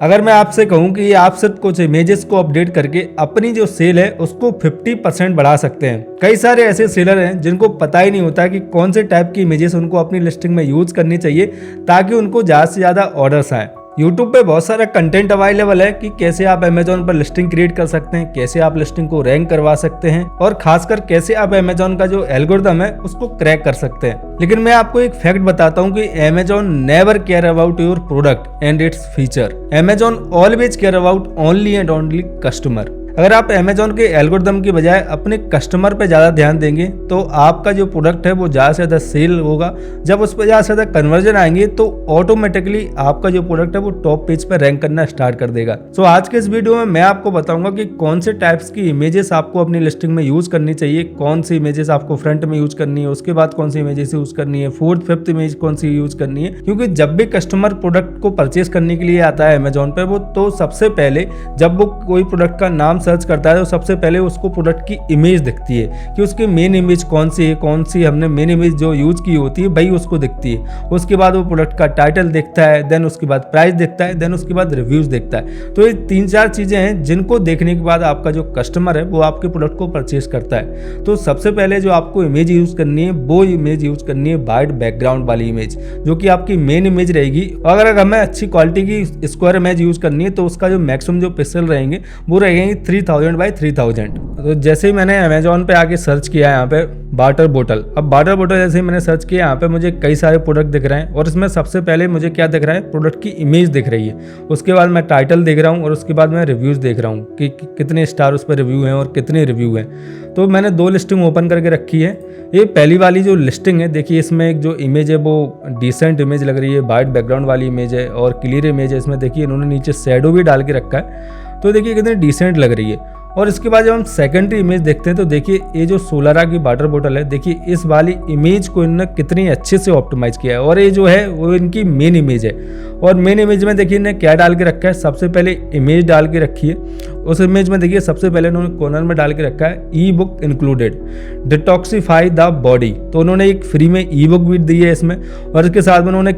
अगर मैं आपसे कहूं कि आप सिर्फ कुछ इमेजेस को अपडेट करके अपनी जो सेल है उसको 50% बढ़ा सकते हैं। कई सारे ऐसे सेलर हैं जिनको पता ही नहीं होता कि कौन से टाइप की इमेजेस उनको अपनी लिस्टिंग में यूज करनी चाहिए ताकि उनको ज़्यादा से ज़्यादा ऑर्डर्स आए। YouTube पे बहुत सारा कंटेंट अवेलेबल है कि कैसे आप Amazon पर लिस्टिंग क्रिएट कर सकते हैं, कैसे आप लिस्टिंग को रैंक करवा सकते हैं और खासकर कैसे आप Amazon का जो एल्गोरिथम है उसको क्रैक कर सकते हैं। लेकिन मैं आपको एक फैक्ट बताता हूँ कि Amazon never care about your product and its feature. Amazon always care about only and only customer. अगर आप Amazon के एल्गोरिथम की बजाय अपने कस्टमर पे ज़्यादा ध्यान देंगे तो आपका जो प्रोडक्ट है वो ज़्यादा से ज़्यादा सेल होगा। जब उस पर ज़्यादा से ज़्यादा कन्वर्जन आएंगे तो ऑटोमेटिकली आपका जो प्रोडक्ट है वो टॉप पेज पर रैंक करना स्टार्ट कर देगा। सो आज के इस वीडियो में मैं आपको बताऊंगा कि कौन से टाइप्स की इमेजेस आपको अपनी लिस्टिंग में यूज़ करनी चाहिए, कौन सी इमेजेस आपको फ्रंट में यूज़ करनी है, उसके बाद कौन सी इमेजेस यूज़ करनी है, फोर्थ फिफ्थ इमेज कौन सी यूज़ करनी है। क्योंकि जब भी कस्टमर प्रोडक्ट को परचेज करने के लिए आता है Amazon पे वो तो सबसे पहले जब वो कोई प्रोडक्ट का नाम सर्च करता है तो सबसे पहले उसको प्रोडक्ट की इमेज दिखती है कि उसकी मेन इमेज कौन सी है, कौन सी हमने मेन इमेज जो यूज की होती है भाई उसको दिखती है। उसके बाद वो प्रोडक्ट का टाइटल दिखता है, देन उसके बाद प्राइस दिखता है, देन उसके बाद रिव्यूज दिखता है। तो ये 3-4 चीजें हैं जिनको देखने के बाद आपका जो कस्टमर है वो आपके प्रोडक्ट को परचेज करता है। तो सबसे पहले जो आपको इमेज यूज करनी है वो इमेज यूज करनी है वाइट बैकग्राउंड वाली इमेज जो कि आपकी मेन इमेज रहेगी। अगर हमें अच्छी क्वालिटी की स्क्वायर इमेज यूज करनी है तो उसका जो मैक्सिमम जो पिक्सल रहेंगे वो रहेंगे 3000 बाई 3000। तो जैसे ही मैंने Amazon पे आके सर्च किया यहाँ पे वाटर बोतल, अब वाटर बोतल जैसे ही मैंने सर्च किया यहाँ पे मुझे कई सारे प्रोडक्ट दिख रहे हैं और इसमें सबसे पहले मुझे क्या दिख रहा है, प्रोडक्ट की इमेज दिख रही है। उसके बाद मैं टाइटल देख रहा हूँ और उसके बाद मैं रिव्यूज़ देख रहा हूँ कि कितने स्टार उस पर रिव्यू हैं और कितने रिव्यू हैं। तो मैंने 2 लिस्टिंग ओपन करके रखी है। ये पहली वाली जो लिस्टिंग है देखिए इसमें एक जो इमेज है वो डिसेंट इमेज लग रही है, वाइट बैकग्राउंड वाली इमेज है और क्लियर इमेज है। इसमें देखिए इन्होंने नीचे शैडो भी डाल के रखा है तो देखिए कितनी डिसेंट लग रही है। और इसके बाद जब हम सेकेंडरी इमेज देखते हैं तो देखिए ये जो सोलारा की वाटर बोतल है देखिए इस वाली इमेज को इन्होंने कितनी अच्छे से ऑप्टिमाइज किया है और ये जो है वो इनकी मेन इमेज है। और मेन इमेज में देखिए इन्हें क्या डाल के रखा है, सबसे पहले इमेज डाल के रखी है। उस इमेज में देखिए सबसे पहले उन्होंने कॉर्नर में डाल के रखा है ई book included detoxify the body. तो उन्होंने एक फ्री में ई बुक भी दी है इसमें और इसके साथ में उन्होंने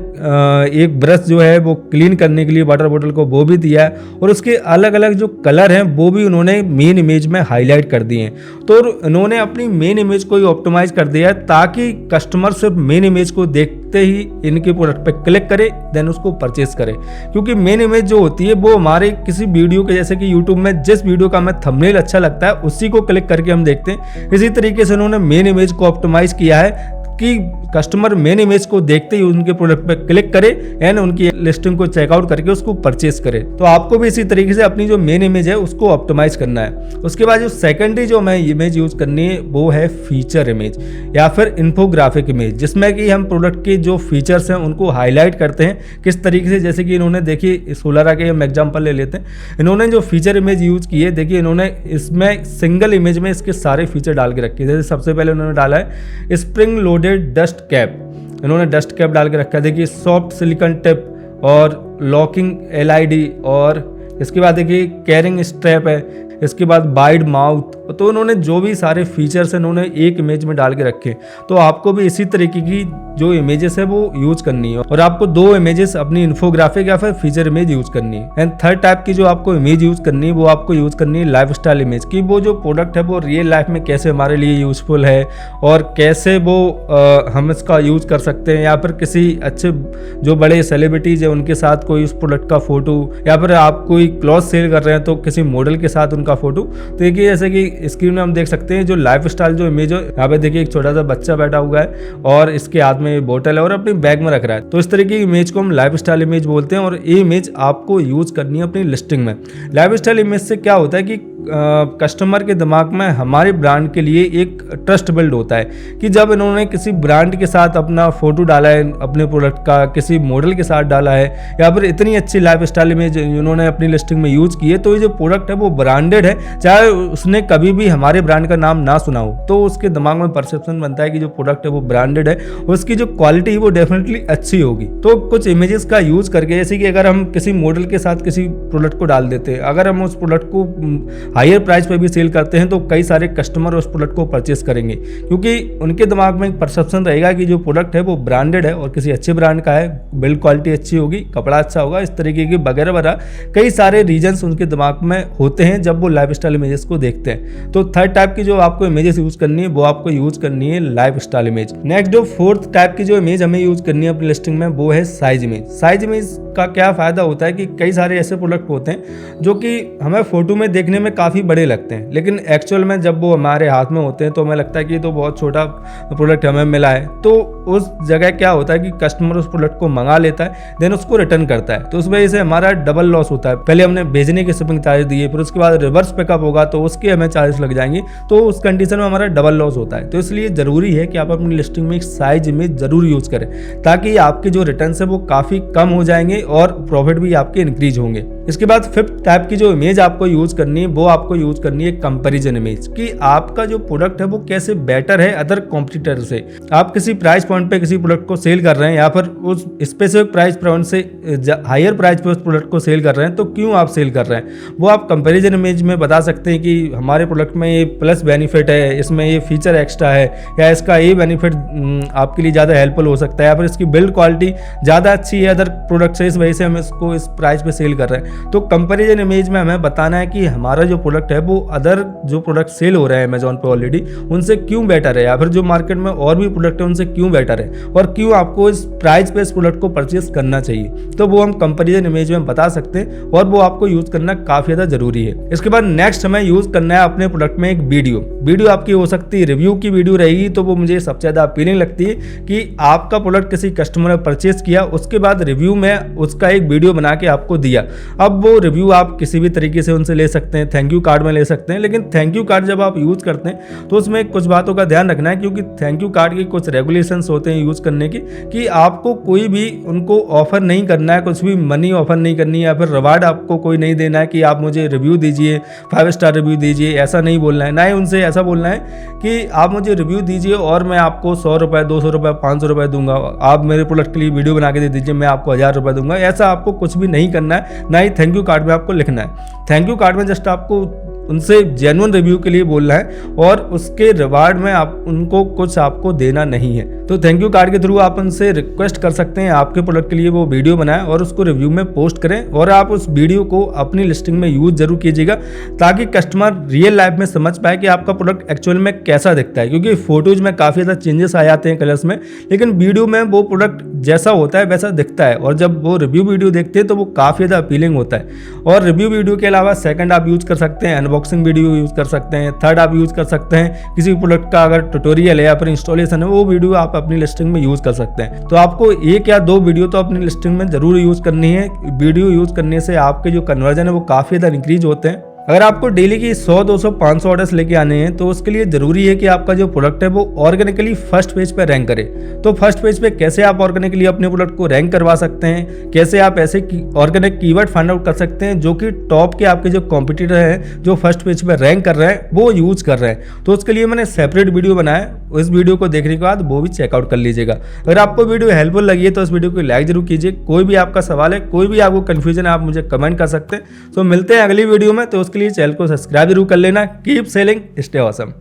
एक ब्रश जो है वो क्लीन करने के लिए वाटर बोतल को वो भी दिया है और उसके अलग अलग जो कलर हैं वो भी उन्होंने मेन इमेज में हाईलाइट कर दिए हैं। तो उन्होंने अपनी मेन इमेज को ही ऑप्टिमाइज कर दिया है ताकि कस्टमर सिर्फ मेन इमेज को देखते ही इनके प्रोडक्ट पे क्लिक करे देन उसको परचेज करे। क्योंकि मेन इमेज जो होती है वो हमारे किसी वीडियो के जैसे कि यूट्यूब में जिस वीडियो का हमें थंबनेल अच्छा लगता है उसी को क्लिक करके हम देखते हैं। इसी तरीके से उन्होंने मेन इमेज को ऑप्टिमाइज किया है कि कस्टमर मेन इमेज को देखते ही उनके प्रोडक्ट पे क्लिक करे एंड उनकी लिस्टिंग को चेकआउट करके उसको परचेज करे। तो आपको भी इसी तरीके से अपनी जो मेन इमेज है उसको ऑप्टिमाइज करना है। उसके बाद जो सेकेंडरी जो हमें इमेज यूज करनी है वो है फीचर इमेज या फिर इन्फोग्राफिक इमेज, जिसमें कि हम प्रोडक्ट के जो फीचर्स हैं उनको हाईलाइट करते हैं किस तरीके से। जैसे कि इन्होंने देखिए सोलारा के हम एग्जाम्पल ले लेते हैं, इन्होंने जो फीचर इमेज यूज की है देखिए इन्होंने इसमें सिंगल इमेज में इसके सारे फीचर डाल के रखे। जैसे सबसे पहले उन्होंने डाला है स्प्रिंग लोडेड डस्ट कैप, इन्होंने डस्ट कैप डाल के रखा है। देखिए सॉफ्ट सिलिकॉन टिप और लॉकिंग एलईडी और इसके बाद देखिए कैरिंग स्ट्रैप है, इसके बाद वाइड माउथ। तो उन्होंने जो भी सारे फीचर्स हैं उन्होंने एक इमेज में डाल के रखे। तो आपको भी इसी तरीके की जो इमेजेस है वो यूज करनी है और आपको 2 इमेजेस अपनी इन्फोग्राफिक या फिर फीचर इमेज यूज करनी है। एंड थर्ड टाइप की जो आपको इमेज यूज करनी है वो आपको यूज करनी है लाइफ स्टाइल इमेज की। वो जो प्रोडक्ट है वो रियल लाइफ में कैसे हमारे लिए यूजफुल है और कैसे वो हम इसका यूज कर सकते हैं, या फिर किसी अच्छे जो बड़े सेलिब्रिटीज है उनके साथ कोई उस प्रोडक्ट का फोटो, या फिर आप कोई क्लॉथ सेल कर रहे हैं तो किसी मॉडल के साथ उनका फोटो। तो देखिए जैसे कि स्क्रीन में हम देख सकते हैं जो लाइफ स्टाइल जो इमेज है, यहाँ पे देखिए एक छोटा सा बच्चा बैठा हुआ है और इसके हाथ में बोतल है और अपनी बैग में रख रहा है। तो इस तरीके की इमेज को हम लाइफ स्टाइल इमेज बोलते हैं और ये इमेज आपको यूज करनी है अपनी लिस्टिंग में। लाइफ स्टाइल इमेज से क्या होता है कि कस्टमर के दिमाग में हमारे ब्रांड के लिए एक ट्रस्ट बिल्ड होता है कि जब इन्होंने किसी ब्रांड के साथ अपना फोटो डाला है, अपने प्रोडक्ट का किसी मॉडल के साथ डाला है, या फिर इतनी अच्छी लाइफ स्टाइल इमेज इन्होंने अपनी लिस्टिंग में यूज की है, तो ये जो प्रोडक्ट है वो ब्रांडेड है। चाहे उसने कभी भी हमारे ब्रांड का नाम ना सुना हो तो उसके दिमाग में परसेप्शन बनता है कि जो प्रोडक्ट है वो ब्रांडेड है, उसकी जो क्वालिटी है वो डेफिनेटली अच्छी होगी। तो कुछ इमेजेस का यूज करके, जैसे कि अगर हम किसी मॉडल के साथ किसी प्रोडक्ट को डाल देते हैं, अगर हम उस प्रोडक्ट को हायर प्राइस पे भी सेल करते हैं तो कई सारे कस्टमर उस प्रोडक्ट को परचेस करेंगे, क्योंकि उनके दिमाग में एक परसेप्शन रहेगा कि जो प्रोडक्ट है वो ब्रांडेड है और किसी अच्छे ब्रांड का है, बिल्ड क्वालिटी अच्छी होगी, कपड़ा अच्छा होगा, इस तरीके की वगैरह वगैरह कई सारे रीजन्स उनके दिमाग में होते हैं जब वो लाइफस्टाइल इमेजेस को देखते हैं। तो थर्ड टाइप की जो आपको इमेजेस यूज करनी है वो आपको यूज करनी है लाइफस्टाइल इमेज। नेक्स्ट जो फोर्थ टाइप की जो इमेज हमें यूज करनी है अपनी लिस्टिंग में वो है साइज इमेज। साइज इमेज का क्या फायदा होता है कि कई सारे ऐसे प्रोडक्ट होते हैं जो कि हमें फोटो में देखने में काफी बड़े लगते हैं, लेकिन एक्चुअल में जब वो हमारे हाथ में होते हैं तो हमें लगता है कि ये तो बहुत छोटा प्रोडक्ट हमें मिला है। तो उस जगह क्या होता है कि कस्टमर उस प्रोडक्ट को मंगा लेता है, देन उसको रिटर्न करता है, तो उस वजह से हमारा डबल लॉस होता है। पहले हमने भेजने के शिपिंग चार्ज दिए, फिर उसके बाद रिवर्स पिकअप होगा तो उसके हमें चार्जेस लग जाएंगे, तो उस कंडीशन में हमारा डबल लॉस होता है। तो इसलिए जरूरी है कि आप अपनी लिस्टिंग में एक साइज इमेज जरूर यूज करें ताकि आपके जो रिटर्न है वो काफी कम हो जाएंगे और प्रॉफिट भी आपके इंक्रीज होंगे। इसके बाद फिफ्थ टाइप की जो इमेज आपको यूज करनी है वो आपको यूज करनी है कंपैरिजन इमेज, कि आपका जो प्रोडक्ट है वो कैसे बेटर है अदर कॉम्पिटिटर से। आप किसी प्राइस पॉइंट पे किसी प्रोडक्ट को सेल कर रहे हैं या फिर उस स्पेसिफिक प्राइस पॉइंट से हायर प्राइस पे उस प्रोडक्ट को सेल कर रहे हैं, तो क्यों आप सेल कर रहे हैं वो आप कंपैरिजन इमेज में बता सकते हैं कि हमारे प्रोडक्ट में ये प्लस बेनिफिट है, इसमें ये फीचर एक्स्ट्रा है, या इसका ये बेनिफिट आपके लिए ज़्यादा हेल्पफुल हो सकता है, या फिर इसकी बिल्ड क्वालिटी ज़्यादा अच्छी है अदर प्रोडक्ट से, इस वजह से हम इसको इस प्राइस पे सेल कर रहे हैं। तो कंपैरिजन इमेज में हमें बताना है कि हमारा जो प्रोडक्ट है वो अदर जो प्रोडक्ट सेल हो रहे हैं अमेजॉन पे ऑलरेडी उनसे क्यों बेटर है, या फिर जो मार्केट में और भी प्रोडक्ट है उनसे क्यों बेटर है और क्यों आपको इस प्राइस पे इस प्रोडक्ट को परचेस करना चाहिए। तो वो हम कंपैरिजन इमेज में बता सकते हैं और वो आपको यूज करना काफी ज्यादा जरूरी है। इसके बाद नेक्स्ट हमें यूज करना है अपने प्रोडक्ट में एक वीडियो आपकी हो सकती है रिव्यू की वीडियो रहेगी, तो वो मुझे सबसे ज्यादा अपीलिंग लगती है कि आपका प्रोडक्ट किसी कस्टमर ने परचेस किया, उसके बाद रिव्यू में उसका एक वीडियो बना के आपको दिया। अब वो रिव्यू आप किसी भी तरीके से उनसे ले सकते हैं, थैंक यू कार्ड में ले सकते हैं, लेकिन थैंक यू कार्ड जब आप यूज करते हैं तो उसमें कुछ बातों का ध्यान रखना है, क्योंकि थैंक यू कार्ड के कुछ रेगुलेशंस होते हैं यूज करने के, कि आपको कोई भी उनको ऑफर नहीं करना है, कुछ भी मनी ऑफर नहीं करनी है, या फिर रिवार्ड आपको कोई नहीं देना है कि आप मुझे रिव्यू दीजिए, 5 स्टार रिव्यू दीजिए, ऐसा नहीं बोलना है। ना ही उनसे ऐसा बोलना है कि आप मुझे रिव्यू दीजिए और मैं आपको 100 रुपये, 200 रुपये, 500 रुपये दूंगा, आप मेरे प्रोडक्ट के लिए वीडियो बना के दे दीजिए, मैं आपको 1000 रुपये दूंगा। ऐसा आपको कुछ भी नहीं करना है, ना ही थैंक यू कार्ड में आपको लिखना है। थैंक यू कार्ड में जस्ट आपको उनसे जेन्युइन रिव्यू के लिए बोलना है और उसके रिवार्ड में आप उनको कुछ आपको देना नहीं है। तो थैंक यू कार्ड के थ्रू आप उनसे रिक्वेस्ट कर सकते हैं आपके प्रोडक्ट के लिए वो वीडियो बनाएं और उसको रिव्यू में पोस्ट करें, और आप उस वीडियो को अपनी लिस्टिंग में यूज जरूर कीजिएगा ताकि कस्टमर रियल लाइफ में समझ पाए कि आपका प्रोडक्ट एक्चुअल में कैसा दिखता है, क्योंकि फोटोज में काफ़ी ज़्यादा चेंजेस आ जाते हैं कलर्स में, लेकिन वीडियो में वो प्रोडक्ट जैसा होता है वैसा दिखता है, और जब वो रिव्यू वीडियो देखते हैं तो वो काफ़ी ज़्यादा अपीलिंग होता है। और रिव्यू वीडियो के अलावा सेकंड आप यूज कर सकते हैं अनबॉक्सिंग वीडियो यूज कर सकते हैं, थर्ड आप यूज कर सकते हैं किसी प्रोडक्ट का अगर ट्यूटोरियल है या फिर इंस्टॉलेशन है वो वीडियो आप अपनी लिस्टिंग में यूज कर सकते हैं। तो आपको 1 या 2 वीडियो तो अपनी लिस्टिंग में जरूर यूज करनी है। वीडियो यूज करने से आपके जो कन्वर्जन है वो काफी ज्यादा इंक्रीज होते हैं। अगर आपको डेली की 100, 200, 500 ऑर्डर्स लेके आने हैं तो उसके लिए जरूरी है कि आपका जो प्रोडक्ट है वो ऑर्गेनिकली फर्स्ट पेज पे रैंक करे। तो फर्स्ट पेज पे कैसे आप ऑर्गेनिकली अपने प्रोडक्ट को रैंक करवा सकते हैं, कैसे आप ऐसे ऑर्गेनिक कीवर्ड फाइंड आउट कर सकते हैं जो कि टॉप के आपके जो कॉम्पिटिटर हैं जो फर्स्ट पेज पे रैंक कर रहे हैं वो यूज कर रहे हैं। तो उसके लिए मैंने सेपरेट वीडियो बनाया, इस वीडियो को देखने के बाद वो भी चेकआउट कर लीजिएगा। अगर आपको वीडियो हेल्पफुल लगी है तो इस वीडियो को लाइक जरूर कीजिए। कोई भी आपका सवाल है, कोई भी आपको कंफ्यूजन है, आप मुझे कमेंट कर सकते हैं। तो मिलते हैं अगली वीडियो में, तो उसके लिए चैनल को सब्सक्राइब जरूर कर लेना। Keep selling, stay awesome.